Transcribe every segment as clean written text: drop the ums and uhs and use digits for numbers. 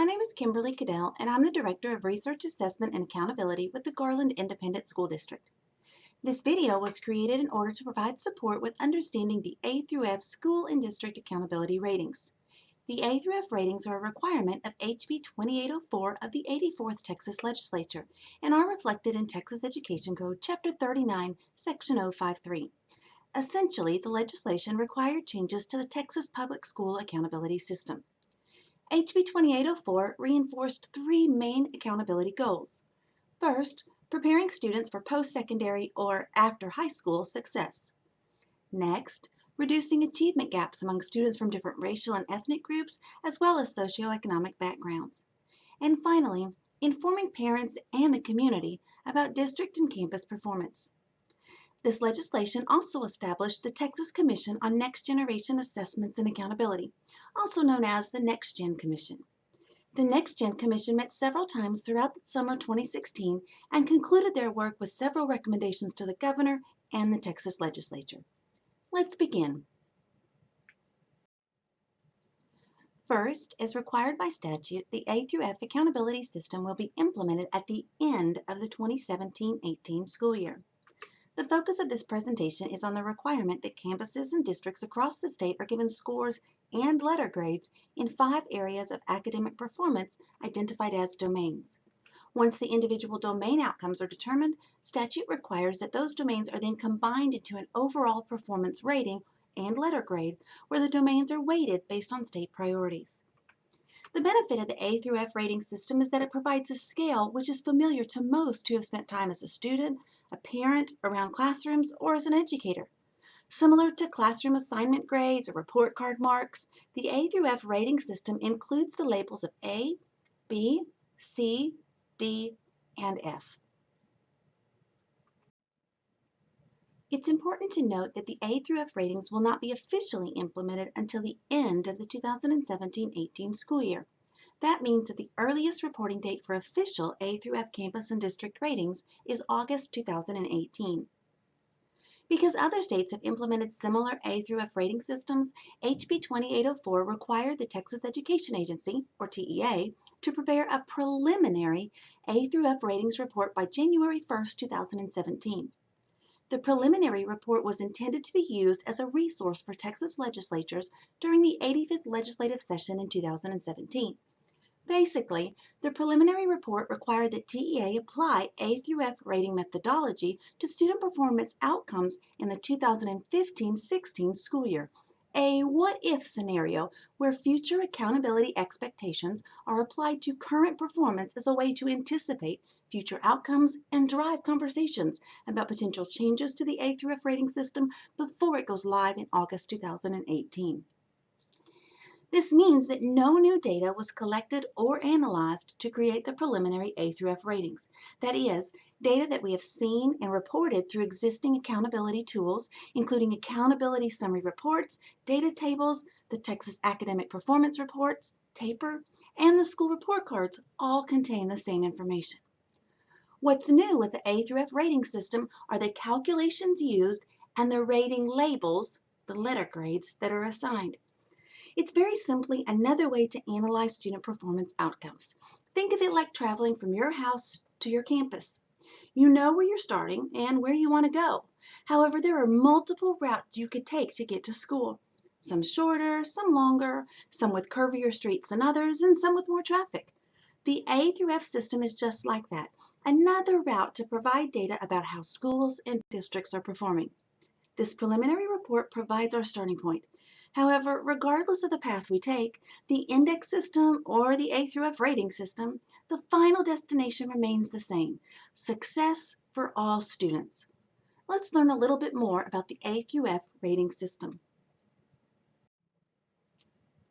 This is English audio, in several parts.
My name is Kimberly Cadell, and I'm the Director of Research Assessment and Accountability with the Garland Independent School District. This video was created in order to provide support with understanding the A through F school and district accountability ratings. The A through F ratings are a requirement of HB 2804 of the 84th Texas Legislature and are reflected in Texas Education Code Chapter 39, Section 053. Essentially, the legislation required changes to the Texas Public School Accountability System. HB 2804 reinforced three main accountability goals. First, preparing students for post-secondary or after high school success. Next, reducing achievement gaps among students from different racial and ethnic groups as well as socioeconomic backgrounds. And finally, informing parents and the community about district and campus performance. This legislation also established the Texas Commission on Next Generation Assessments and Accountability, also known as the Next Gen Commission. The Next Gen Commission met several times throughout the summer 2016 and concluded their work with several recommendations to the governor and the Texas Legislature. Let's begin. First, as required by statute, the A through F accountability system will be implemented at the end of the 2017-18 school year. The focus of this presentation is on the requirement that campuses and districts across the state are given scores and letter grades in 5 areas of academic performance identified as domains. Once the individual domain outcomes are determined, statute requires that those domains are then combined into an overall performance rating and letter grade where the domains are weighted based on state priorities. The benefit of the A through F rating system is that it provides a scale which is familiar to most who have spent time as a student, a parent, around classrooms, or as an educator. Similar to classroom assignment grades or report card marks, the A through F rating system includes the labels of A, B, C, D, and F. It's important to note that the A through F ratings will not be officially implemented until the end of the 2017-18 school year. That means that the earliest reporting date for official A through F campus and district ratings is August 2018. Because other states have implemented similar A through F rating systems, HB 2804 required the Texas Education Agency, or TEA, to prepare a preliminary A through F ratings report by January 1, 2017. The preliminary report was intended to be used as a resource for Texas legislatures during the 85th legislative session in 2017. Basically, the preliminary report required that TEA apply A through F rating methodology to student performance outcomes in the 2015-16 school year, a what-if scenario where future accountability expectations are applied to current performance as a way to anticipate future outcomes and drive conversations about potential changes to the A through F rating system before it goes live in August 2018. This means that no new data was collected or analyzed to create the preliminary A through F ratings. That is, data that we have seen and reported through existing accountability tools, including accountability summary reports, data tables, the Texas Academic Performance Reports, TAPER, and the school report cards all contain the same information. What's new with the A through F rating system are the calculations used and the rating labels, the letter grades, that are assigned. It's very simply another way to analyze student performance outcomes. Think of it like traveling from your house to your campus. You know where you're starting and where you want to go. However, there are multiple routes you could take to get to school. Some shorter, some longer, some with curvier streets than others, and some with more traffic. The A through F system is just like that, another route to provide data about how schools and districts are performing. This preliminary report provides our starting point. However, regardless of the path we take, the index system or the A through F rating system, the final destination remains the same: success for all students. Let's learn a little bit more about the A through F rating system.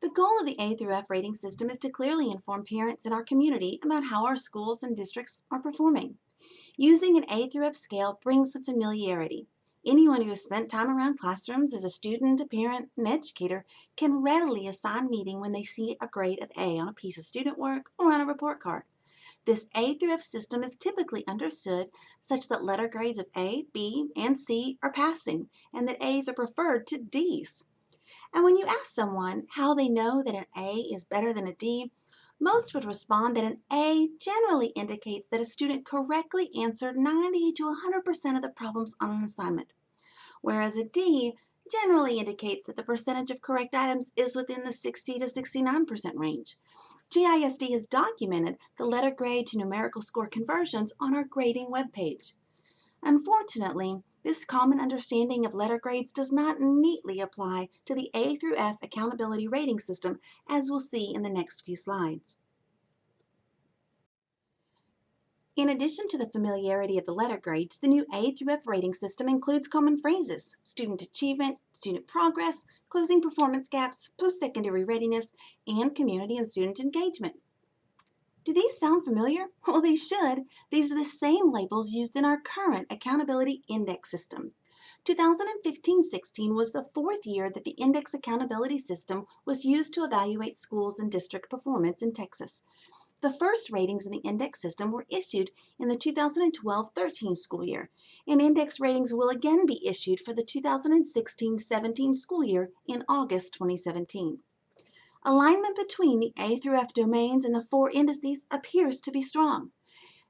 The goal of the A through F rating system is to clearly inform parents in our community about how our schools and districts are performing. Using an A through F scale brings the familiarity. Anyone who has spent time around classrooms as a student, a parent, an educator can readily assign meaning when they see a grade of A on a piece of student work or on a report card. This A through F system is typically understood such that letter grades of A, B, and C are passing, and that A's are preferred to D's. And when you ask someone how they know that an A is better than a D, Most would respond that an A generally indicates that a student correctly answered 90 to 100% of the problems on an assignment, whereas a D generally indicates that the percentage of correct items is within the 60 to 69% range. GISD has documented the letter grade to numerical score conversions on our grading webpage. Unfortunately, this common understanding of letter grades does not neatly apply to the A through F accountability rating system, as we'll see in the next few slides. In addition to the familiarity of the letter grades, the new A through F rating system includes common phrases: student achievement, student progress, closing performance gaps, post-secondary readiness, and community and student engagement. Do these sound familiar? Well, they should. These are the same labels used in our current accountability index system. 2015-16 was the fourth year that the index accountability system was used to evaluate schools and district performance in Texas. The first ratings in the index system were issued in the 2012-13 school year, and index ratings will again be issued for the 2016-17 school year in August 2017. Alignment between the A through F domains and the four indices appears to be strong.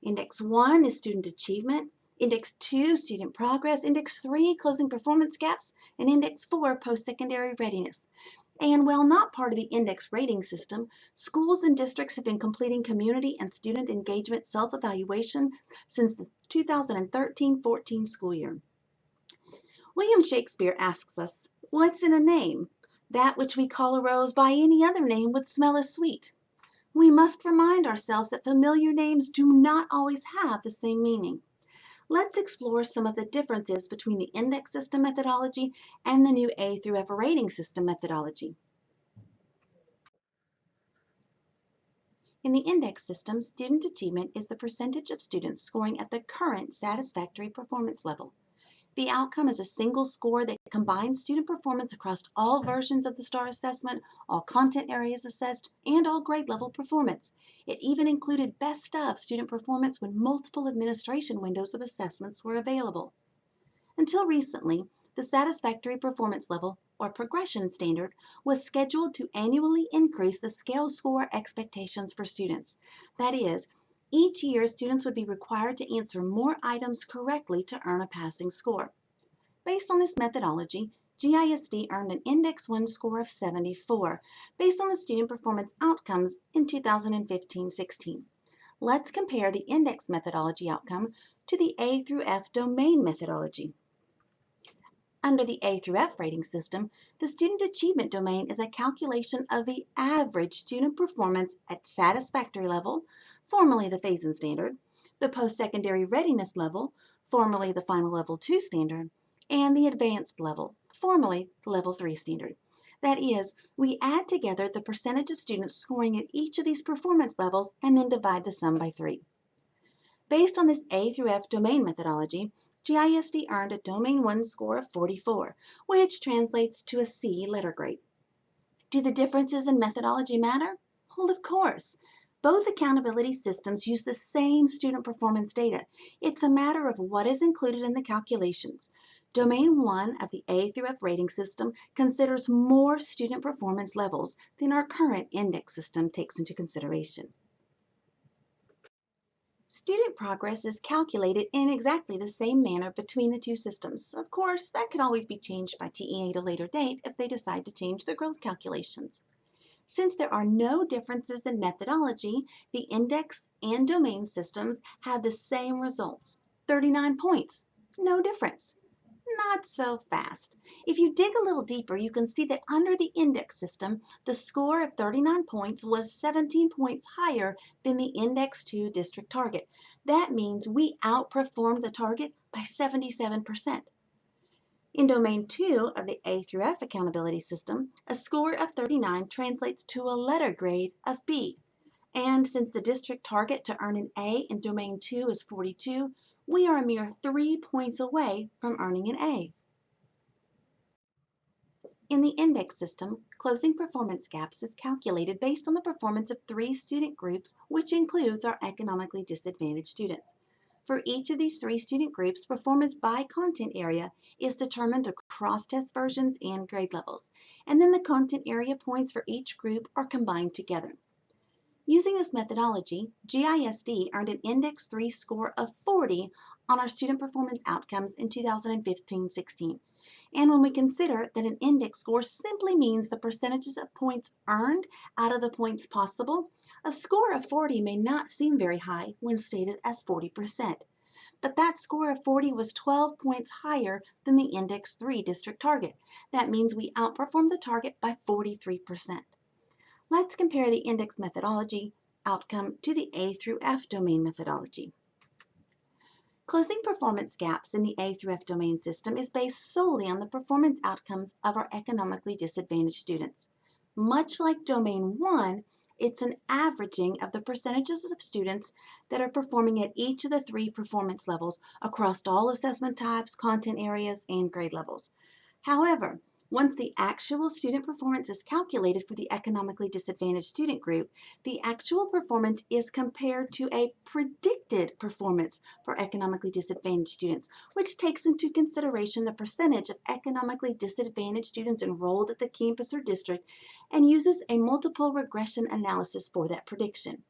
Index 1 is student achievement, Index 2 student progress, Index 3 closing performance gaps, and Index 4 post-secondary readiness. And while not part of the index rating system, schools and districts have been completing community and student engagement self-evaluation since the 2013-14 school year. William Shakespeare asks us, "What's in a name? That which we call a rose by any other name would smell as sweet." We must remind ourselves that familiar names do not always have the same meaning. Let's explore some of the differences between the index system methodology and the new A through F rating system methodology. In the index system, student achievement is the percentage of students scoring at the current satisfactory performance level. The outcome is a single score that combines student performance across all versions of the STAR assessment, all content areas assessed, and all grade level performance. It even included best of student performance when multiple administration windows of assessments were available. Until recently, the satisfactory performance level, or progression standard, was scheduled to annually increase the scale score expectations for students. That is, each year students would be required to answer more items correctly to earn a passing score. Based on this methodology, GISD earned an Index 1 score of 74, based on the student performance outcomes in 2015-16. Let's compare the index methodology outcome to the A through F domain methodology. Under the A through F rating system, the student achievement domain is a calculation of the average student performance at satisfactory level, formerly the phase-in standard, the post-secondary readiness level, formerly the final level 2 standard, and the advanced level, formerly the level 3 standard. That is, we add together the percentage of students scoring at each of these performance levels and then divide the sum by 3. Based on this A through F domain methodology, GISD earned a Domain 1 score of 44, which translates to a C letter grade. Do the differences in methodology matter? Well, of course. Both accountability systems use the same student performance data. It's a matter of what is included in the calculations. Domain 1 of the A through F rating system considers more student performance levels than our current index system takes into consideration. Student progress is calculated in exactly the same manner between the two systems. Of course, that can always be changed by TEA at a later date if they decide to change their growth calculations. Since there are no differences in methodology, the index and domain systems have the same results. 39 points. No difference. Not so fast. If you dig a little deeper, you can see that under the index system, the score of 39 points was 17 points higher than the Index 2 district target. That means we outperformed the target by 77%. In Domain 2 of the A through F accountability system, a score of 39 translates to a letter grade of B. And since the district target to earn an A in Domain 2 is 42, we are a mere 3 points away from earning an A. In the index system, closing performance gaps is calculated based on the performance of 3 student groups, which includes our economically disadvantaged students. For each of these 3 student groups, performance by content area is determined across test versions and grade levels, and then the content area points for each group are combined together. Using this methodology, GISD earned an Index 3 score of 40 on our student performance outcomes in 2015-16. And when we consider that an index score simply means the percentages of points earned out of the points possible, a score of 40 may not seem very high when stated as 40%. But that score of 40 was 12 points higher than the Index 3 district target. That means we outperformed the target by 43%. Let's compare the index methodology outcome to the A through F domain methodology. Closing performance gaps in the A through F domain system is based solely on the performance outcomes of our economically disadvantaged students. Much like Domain 1, it's an averaging of the percentages of students that are performing at each of the 3 performance levels across all assessment types, content areas, and grade levels. However, once the actual student performance is calculated for the economically disadvantaged student group, the actual performance is compared to a predicted performance for economically disadvantaged students, which takes into consideration the percentage of economically disadvantaged students enrolled at the campus or district and uses a multiple regression analysis for that prediction.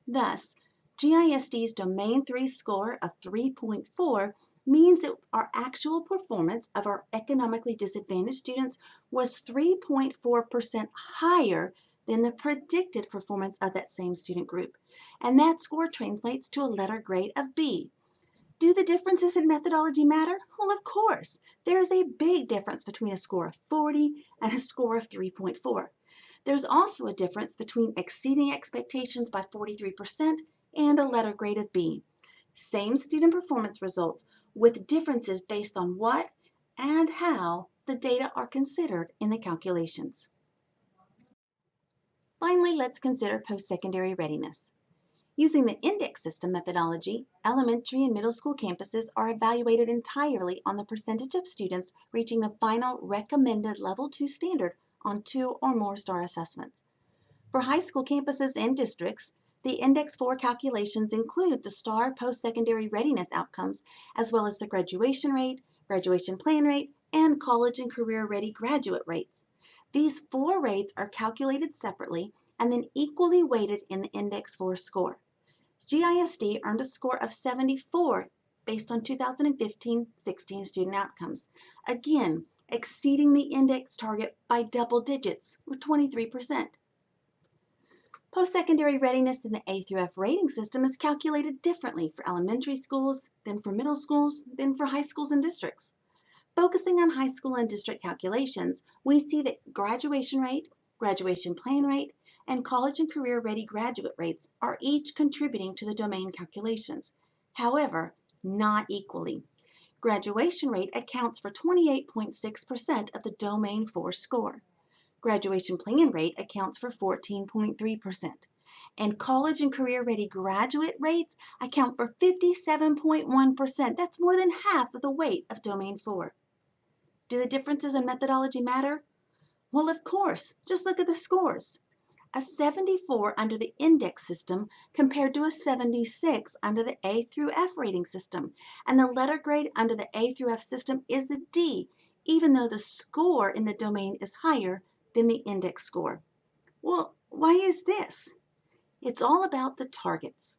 Thus, GISD's Domain 3 score of 3.4 means that our actual performance of our economically disadvantaged students was 3.4% higher than the predicted performance of that same student group. And that score translates to a letter grade of B. Do the differences in methodology matter? Well, of course. There is a big difference between a score of 40 and a score of 3.4. There's also a difference between exceeding expectations by 43% and a letter grade of B. Same student performance results with differences based on what and how the data are considered in the calculations. Finally, let's consider post-secondary readiness. Using the index system methodology, elementary and middle school campuses are evaluated entirely on the percentage of students reaching the final recommended Level 2 standard on 2 or more STAR assessments. For high school campuses and districts, the Index 4 calculations include the STAR post-secondary readiness outcomes, as well as the graduation rate, graduation plan rate, and college and career-ready graduate rates. These 4 rates are calculated separately and then equally weighted in the Index 4 score. GISD earned a score of 74 based on 2015-16 student outcomes, again exceeding the index target by double digits, or 23%. Post-secondary readiness in the A through F rating system is calculated differently for elementary schools, than for middle schools, than for high schools and districts. Focusing on high school and district calculations, we see that graduation rate, graduation plan rate, and college and career-ready graduate rates are each contributing to the domain calculations. However, not equally. Graduation rate accounts for 28.6% of the Domain 4 score. Graduation plan rate accounts for 14.3%. And college and career-ready graduate rates account for 57.1%. That's more than half of the weight of Domain 4. Do the differences in methodology matter? Well, of course. Just look at the scores. A 74 under the index system compared to a 76 under the A through F rating system. And the letter grade under the A through F system is a D, even though the score in the domain is higher than the index score. Well, why is this? It's all about the targets.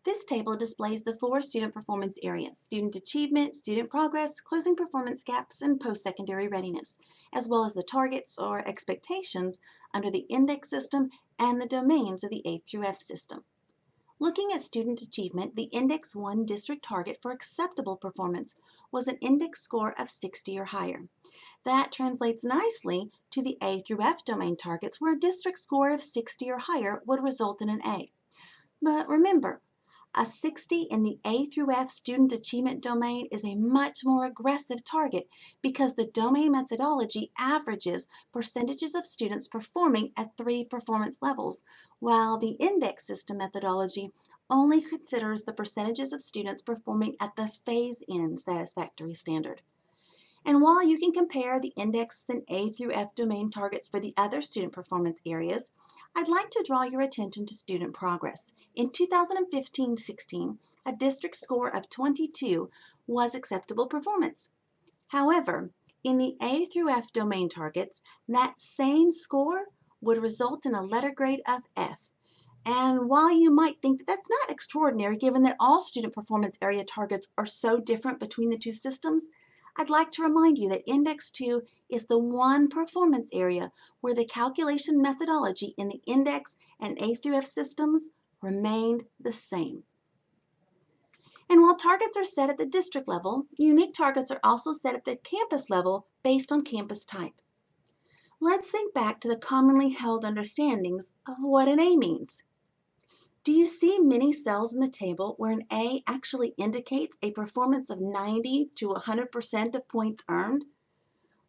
This table displays the 4 student performance areas: student achievement, student progress, closing performance gaps, and post-secondary readiness, as well as the targets or expectations under the index system and the domains of the A through F system. Looking at student achievement, the Index 1 district target for acceptable performance was an index score of 60 or higher. That translates nicely to the A through F domain targets, where a district score of 60 or higher would result in an A. But remember, a 60 in the A through F student achievement domain is a much more aggressive target because the domain methodology averages percentages of students performing at 3 performance levels, while the index system methodology only considers the percentages of students performing at the phase-in satisfactory standard. And while you can compare the index and A through F domain targets for the other student performance areas, I'd like to draw your attention to student progress. In 2015-16, a district score of 22 was acceptable performance. However, in the A through F domain targets, that same score would result in a letter grade of F. And while you might think that that's not extraordinary given that all student performance area targets are so different between the two systems, I'd like to remind you that Index 2 is the one performance area where the calculation methodology in the Index and A through F systems remained the same. And while targets are set at the district level, unique targets are also set at the campus level based on campus type. Let's think back to the commonly held understandings of what an A means. Do you see many cells in the table where an A actually indicates a performance of 90 to 100% of points earned?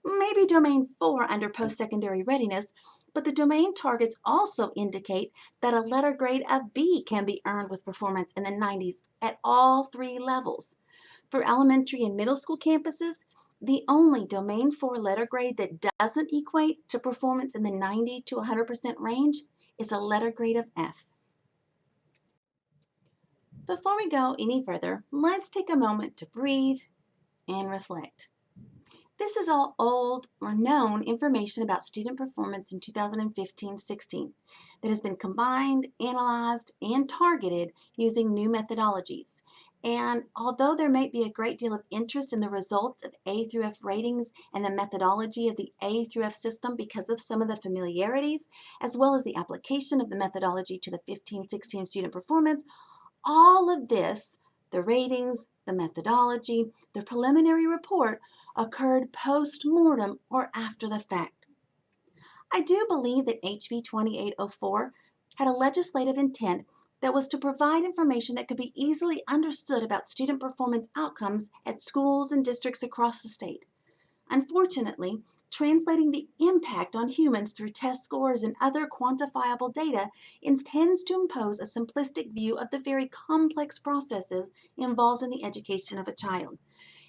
Maybe domain 4 under post-secondary readiness, but the domain targets also indicate that a letter grade of B can be earned with performance in the 90s at all three levels. For elementary and middle school campuses, the only domain 4 letter grade that doesn't equate to performance in the 90 to 100% range is a letter grade of F. Before we go any further, let's take a moment to breathe and reflect. This is all old or known information about student performance in 2015-16 that has been combined, analyzed, and targeted using new methodologies. And although there may be a great deal of interest in the results of A through F ratings and the methodology of the A through F system because of some of the familiarities, as well as the application of the methodology to the 15-16 student performance, all of this, the ratings, the methodology, the preliminary report, occurred post-mortem or after the fact. I do believe that HB 2804 had a legislative intent that was to provide information that could be easily understood about student performance outcomes at schools and districts across the state. Unfortunately, translating the impact on humans through test scores and other quantifiable data intends to impose a simplistic view of the very complex processes involved in the education of a child.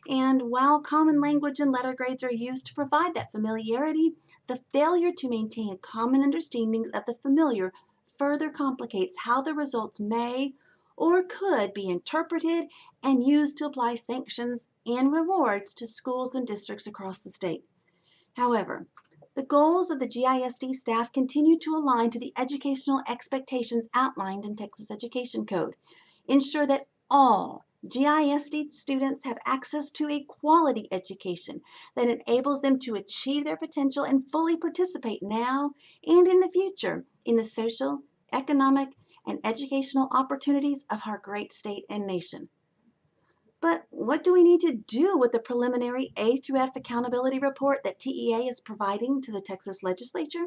And while common language and letter grades are used to provide that familiarity, the failure to maintain common understandings of the familiar further complicates how the results may or could be interpreted and used to apply sanctions and rewards to schools and districts across the state. However, the goals of the GISD staff continue to align to the educational expectations outlined in Texas Education Code. Ensure that all GISD students have access to a quality education that enables them to achieve their potential and fully participate now and in the future in the social, economic, and educational opportunities of our great state and nation. But what do we need to do with the preliminary A through F accountability report that TEA is providing to the Texas Legislature?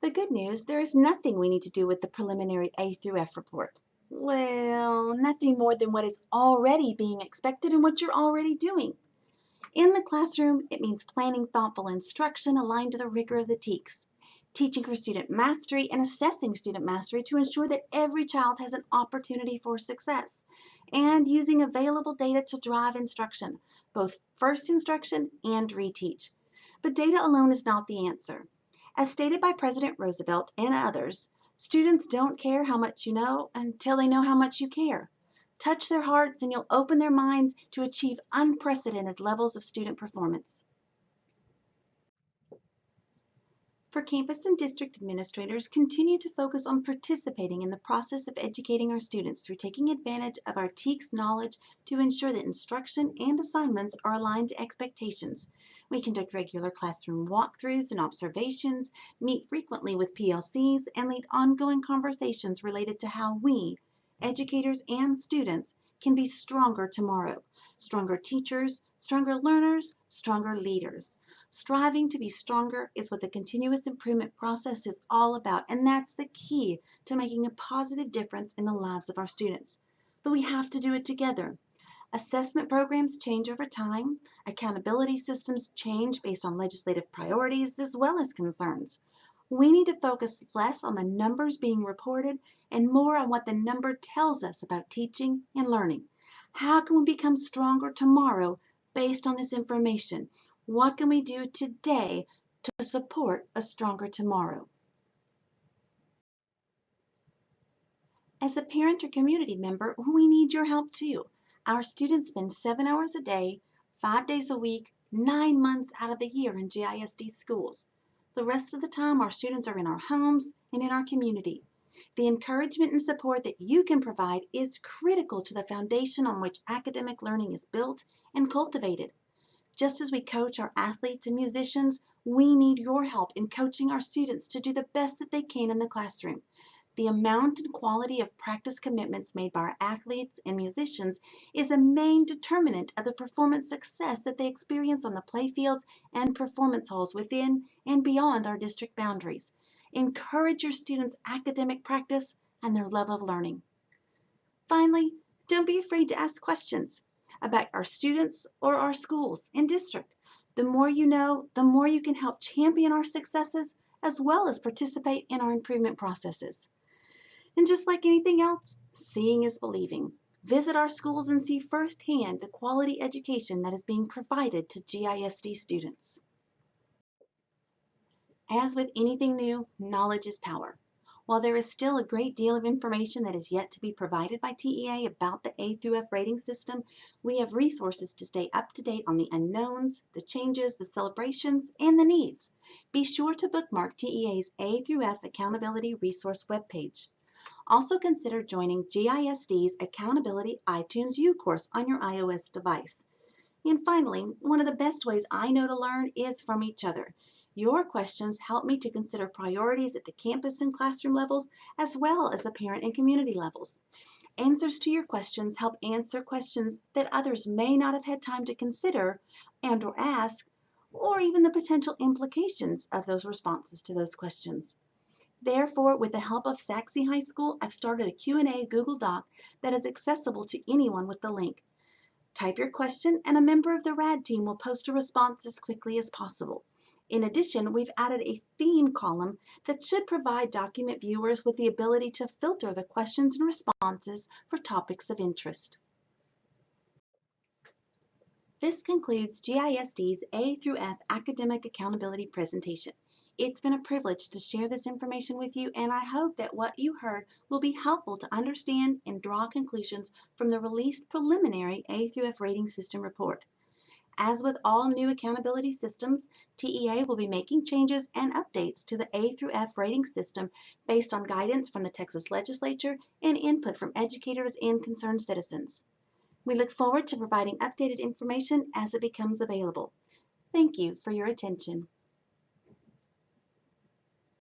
The good news, there is nothing we need to do with the preliminary A through F report. Well, nothing more than what is already being expected and what you're already doing. In the classroom, it means planning thoughtful instruction aligned to the rigor of the TEKS, teaching for student mastery and assessing student mastery to ensure that every child has an opportunity for success, and using available data to drive instruction, both first instruction and reteach. But data alone is not the answer. As stated by President Roosevelt and others, students don't care how much you know until they know how much you care. Touch their hearts and you'll open their minds to achieve unprecedented levels of student performance. For campus and district administrators, continue to focus on participating in the process of educating our students through taking advantage of our TEKS knowledge to ensure that instruction and assignments are aligned to expectations. We conduct regular classroom walkthroughs and observations, meet frequently with PLCs, and lead ongoing conversations related to how we, educators and students, can be stronger tomorrow. Stronger teachers, stronger learners, stronger leaders. Striving to be stronger is what the continuous improvement process is all about, and that's the key to making a positive difference in the lives of our students. But we have to do it together. Assessment programs change over time. Accountability systems change based on legislative priorities as well as concerns. We need to focus less on the numbers being reported and more on what the number tells us about teaching and learning. How can we become stronger tomorrow based on this information? What can we do today to support a stronger tomorrow? As a parent or community member, we need your help too. Our students spend 7 hours a day, 5 days a week, 9 months out of the year in GISD schools. The rest of the time, our students are in our homes and in our community. The encouragement and support that you can provide is critical to the foundation on which academic learning is built and cultivated. Just as we coach our athletes and musicians, we need your help in coaching our students to do the best that they can in the classroom. The amount and quality of practice commitments made by our athletes and musicians is a main determinant of the performance success that they experience on the playfields and performance halls within and beyond our district boundaries. Encourage your students' academic practice and their love of learning. Finally, don't be afraid to ask questions about our students or our schools and district. The more you know, the more you can help champion our successes as well as participate in our improvement processes. And just like anything else, seeing is believing. Visit our schools and see firsthand the quality education that is being provided to GISD students. As with anything new, knowledge is power. While there is still a great deal of information that is yet to be provided by TEA about the A through F rating system, we have resources to stay up to date on the unknowns, the changes, the celebrations, and the needs. Be sure to bookmark TEA's A through F Accountability Resource webpage. Also consider joining GISD's Accountability iTunes U course on your iOS device. And finally, one of the best ways I know to learn is from each other. Your questions help me to consider priorities at the campus and classroom levels, as well as the parent and community levels. Answers to your questions help answer questions that others may not have had time to consider and or ask, or even the potential implications of those responses to those questions. Therefore, with the help of Saxe High School, I've started a Q&A Google Doc that is accessible to anyone with the link. Type your question and a member of the RAD team will post a response as quickly as possible. In addition, we've added a theme column that should provide document viewers with the ability to filter the questions and responses for topics of interest. This concludes GISD's A through F Academic Accountability presentation. It's been a privilege to share this information with you, and I hope that what you heard will be helpful to understand and draw conclusions from the released preliminary A through F rating system report. As with all new accountability systems, TEA will be making changes and updates to the A through F rating system based on guidance from the Texas Legislature and input from educators and concerned citizens. We look forward to providing updated information as it becomes available. Thank you for your attention.